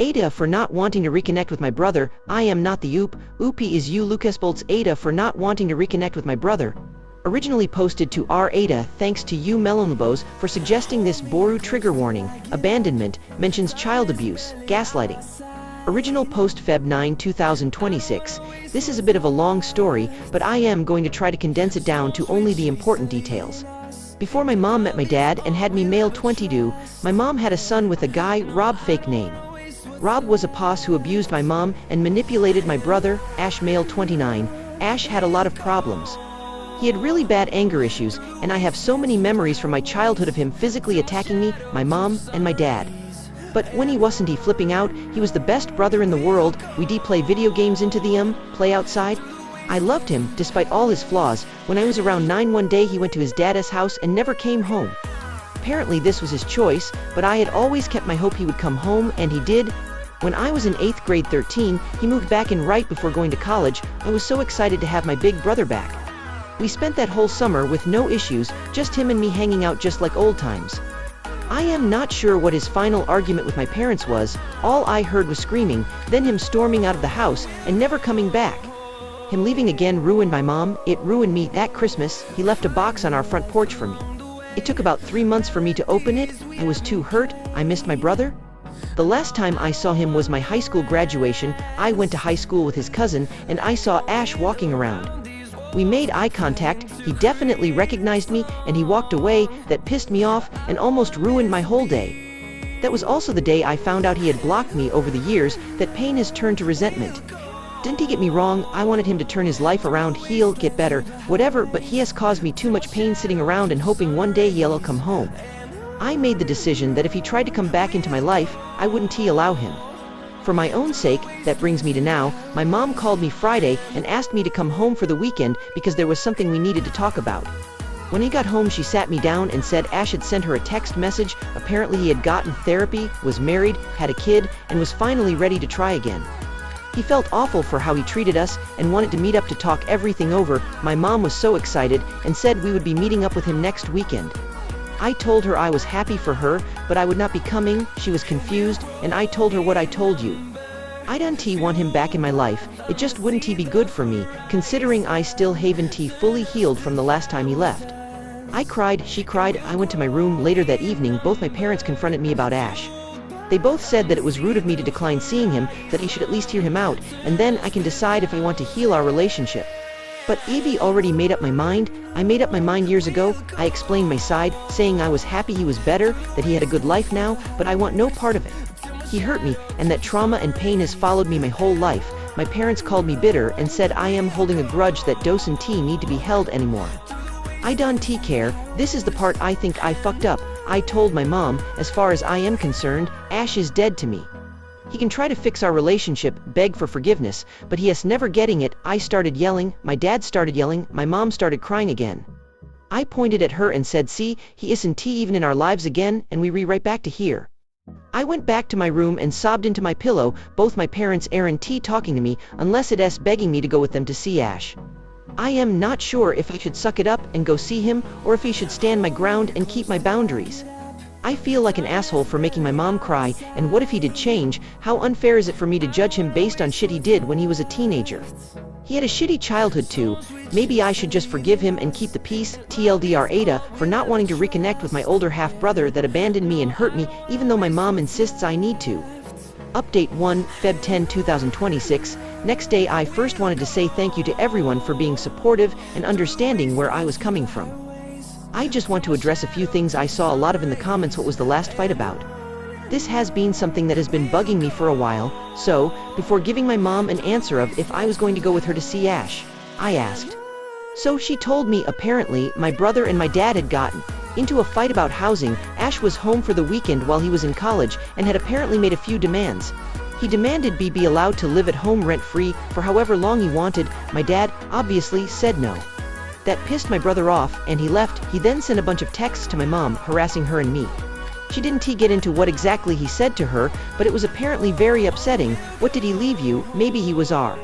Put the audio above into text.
AITAH for not wanting to reconnect with my brother. I am not the oop. Oopie is you. Lucas Bolts. AITAH for not wanting to reconnect with my brother. Originally posted to AITAH. Thanks to you Melonlobos for suggesting this. Boru trigger warning. Abandonment mentions child abuse, gaslighting. Original post Feb 9 2026. This is a bit of a long story, but I am going to try to condense it down to only the important details. Before my mom met my dad and had me male 22, my mom had a son with a guy, Rob, fake name. Rob was a poss who abused my mom and manipulated my brother, Ash, male 29. Ash had a lot of problems. He had really bad anger issues, and I have so many memories from my childhood of him physically attacking me, my mom, and my dad. But when he wasn't flipping out, he was the best brother in the world. We'd play video games into the play outside. I loved him, despite all his flaws. When I was around 9 one day he went to his dad's house and never came home. Apparently this was his choice, but I had always kept my hope he would come home, and he did. When I was in 8th grade 13, he moved back in right before going to college. I was so excited to have my big brother back. We spent that whole summer with no issues, just him and me hanging out just like old times. I am not sure what his final argument with my parents was. All I heard was screaming, then him storming out of the house and never coming back. Him leaving again ruined my mom. It ruined me. That Christmas, he left a box on our front porch for me. It took about 3 months for me to open it. I was too hurt. I missed my brother. The last time I saw him was my high school graduation. I went to high school with his cousin, and I saw Ash walking around. We made eye contact. He definitely recognized me, and he walked away. That pissed me off and almost ruined my whole day. That was also the day I found out he had blocked me over the years. That pain has turned to resentment. Didn't he get me wrong? I wanted him to turn his life around, heal, get better, whatever, but he has caused me too much pain sitting around and hoping one day he'll come home. I made the decision that if he tried to come back into my life, I wouldn't allow him. For my own sake, that brings me to now. My mom called me Friday and asked me to come home for the weekend because there was something we needed to talk about. When he got home, she sat me down and said Ash had sent her a text message. Apparently he had gotten therapy, was married, had a kid, and was finally ready to try again. He felt awful for how he treated us and wanted to meet up to talk everything over. My mom was so excited and said we would be meeting up with him next weekend. I told her I was happy for her, but I would not be coming. She was confused, and I told her what I told you. I don't want him back in my life. It just wouldn't be good for me, considering I still haven't fully healed from the last time he left. I cried, she cried. I went to my room later that evening. Both my parents confronted me about Ash. They both said that it was rude of me to decline seeing him, that he should at least hear him out, and then I can decide if I want to heal our relationship. But Evie already made up my mind. I made up my mind years ago. I explained my side, saying I was happy he was better, that he had a good life now, but I want no part of it. He hurt me, and that trauma and pain has followed me my whole life. My parents called me bitter and said I am holding a grudge that doesn't need to be held anymore. I don't care. This is the part I think I fucked up. I told my mom, as far as I am concerned, Ash is dead to me. He can try to fix our relationship, beg for forgiveness, but he is never getting it. I started yelling, my dad started yelling, my mom started crying again. I pointed at her and said, see, he isn't even in our lives again, and we right back to here. I went back to my room and sobbed into my pillow. Both my parents aren't talking to me, unless it's begging me to go with them to see Ash. I am not sure if I should suck it up and go see him, or if he should stand my ground and keep my boundaries. I feel like an asshole for making my mom cry, and what if he did change? How unfair is it for me to judge him based on shit he did when he was a teenager? He had a shitty childhood too. Maybe I should just forgive him and keep the peace. TLDR AITAH for not wanting to reconnect with my older half-brother that abandoned me and hurt me, even though my mom insists I need to. Update 1, Feb 10, 2026. Next day I first wanted to say thank you to everyone for being supportive and understanding where I was coming from. I just want to address a few things I saw a lot of in the comments. What was the last fight about? This has been something that has been bugging me for a while, so, before giving my mom an answer of if I was going to go with her to see Ash, I asked. So she told me apparently my brother and my dad had gotten into a fight about housing. Ash was home for the weekend while he was in college and had apparently made a few demands. He demanded be allowed to live at home rent-free for however long he wanted. My dad, obviously, said no. That pissed my brother off, and he left. He then sent a bunch of texts to my mom, harassing her and me. She didn't get into what exactly he said to her, but it was apparently very upsetting. What did he leave you? Maybe he was R.